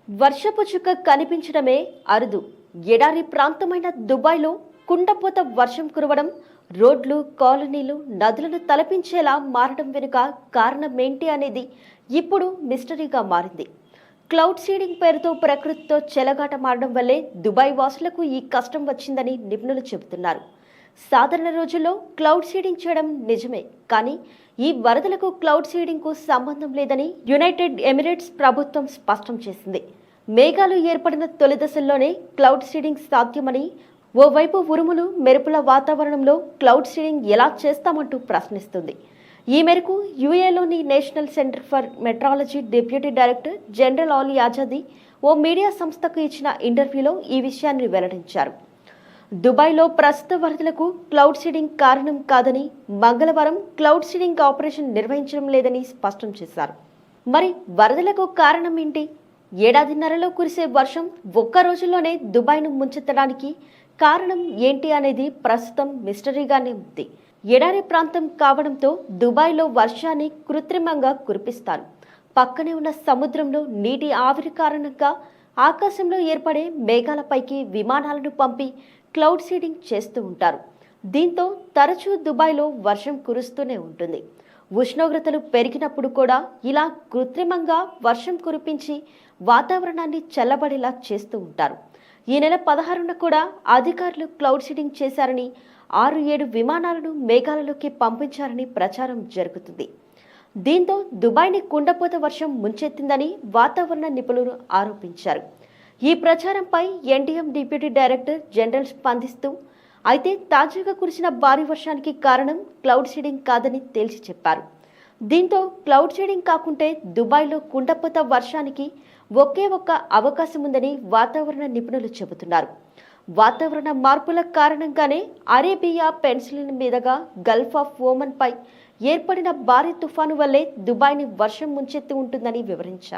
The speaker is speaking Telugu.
వర్షపు చుక్క కనిపించడమే అరుదు. ఎడారి ప్రాంతమైన దుబాయ్లో కుండపోత వర్షం కురవడం, రోడ్లు, కాలనీలు, నదులను తలపించేలా మారడం వెనుక కారణమేంటి అనేది ఇప్పుడు మిస్టరీగా మారింది. క్లౌడ్ సీడింగ్ పేరుతో ప్రకృతితో చెలగాట మారడం వల్లే దుబాయ్ వాసులకు ఈ కష్టం వచ్చిందని నిపుణులు చెబుతున్నారు. సాధారణ రోజుల్లో క్లౌడ్ సీడింగ్ చేయడం నిజమే, కానీ ఈ వరదలకు క్లౌడ్ సీడింగ్ కు సంబంధం లేదని యునైటెడ్ ఎమిరేట్స్ ప్రభుత్వం స్పష్టం చేసింది. మేఘాలు ఏర్పడిన తొలి దశల్లోనే క్లౌడ్ సీడింగ్ సాధ్యమని, ఓవైపు ఉరుములు, మెరుపుల వాతావరణంలో క్లౌడ్ సీడింగ్ ఎలా చేస్తామంటూ ప్రశ్నిస్తుంది. ఈ మేరకు యుఏలోని national centre for metrology deputy director general ఆలీ ఆజాదీ ఓ మీడియా సంస్థకు ఇచ్చిన ఇంటర్వ్యూలో ఈ విషయాన్ని వెల్లడించారు. దుబాయ్లో ప్రస్తుత వరదలకు క్లౌడ్ సీడింగ్ కారణం కాదని, మంగళవారం క్లౌడ్ సీడింగ్ ఆపరేషన్ నిర్వహించడం లేదని స్పష్టం చేశారు. మరి వరదలకు కారణం ఏంటి? ఏడాదిన్నరలో కురిసే వర్షం ఒక్క రోజుల్లోనే దుబాయ్ను ముంచెత్తడానికి కారణం ఏంటి అనేది ప్రస్తుతం మిస్టరీగానే ఉంది. ఎడారి ప్రాంతం కావడంతో దుబాయ్లో వర్షాన్ని కృత్రిమంగా కురిపిస్తారు. పక్కనే ఉన్న సముద్రంలో నీటి ఆవిరి కారణంగా ఆకాశంలో ఏర్పడే మేఘాలపైకి విమానాలను పంపి క్లౌడ్ సీడింగ్ చేస్తూ ఉంటారు. దీంతో తరచూ దుబాయ్లో వర్షం కురుస్తూనే ఉంటుంది. ఉష్ణోగ్రతలు పెరిగినప్పుడు కూడా ఇలా కృత్రిమంగా వర్షం కురిపించి వాతావరణాన్ని చల్లబడేలా చేస్తూ ఉంటారు. ఈ నెల 16న కూడా అధికారులు క్లౌడ్ సీడింగ్ చేశారని, 6-7 విమానాలను మేఘాలలోకి పంపించారని ప్రచారం జరుగుతుంది. దీంతో దుబాయ్ని కుండపోత వర్షం ముంచెత్తిందని వాతావరణ నిపుణులు ఆరోపించారు. ఈ ప్రచారంపై ఎన్డీఎం డిప్యూటీ డైరెక్టర్ జనరల్ స్పందిస్తూ, అయితే తాజాగా కురిసిన భారీ వర్షానికి కారణం క్లౌడ్ సీడింగ్ కాదని తేల్చి చెప్పారు. దీంతో క్లౌడ్ సీడింగ్ కాకుంటే దుబాయ్లో కుండపోత వర్షానికి ఒకే ఒక్క అవకాశం ఉందని వాతావరణ నిపుణులు చెబుతున్నారు. వాతావరణ మార్పుల కారణంగానే అరేబియా పెన్సిలిన్ మీదుగా గల్ఫ్ ఆఫ్ ఓమన్ పై ఏర్పడిన భారీ తుఫాను వల్లే దుబాయ్ని వర్షం ముంచెత్తి ఉంటుందని వివరించారు.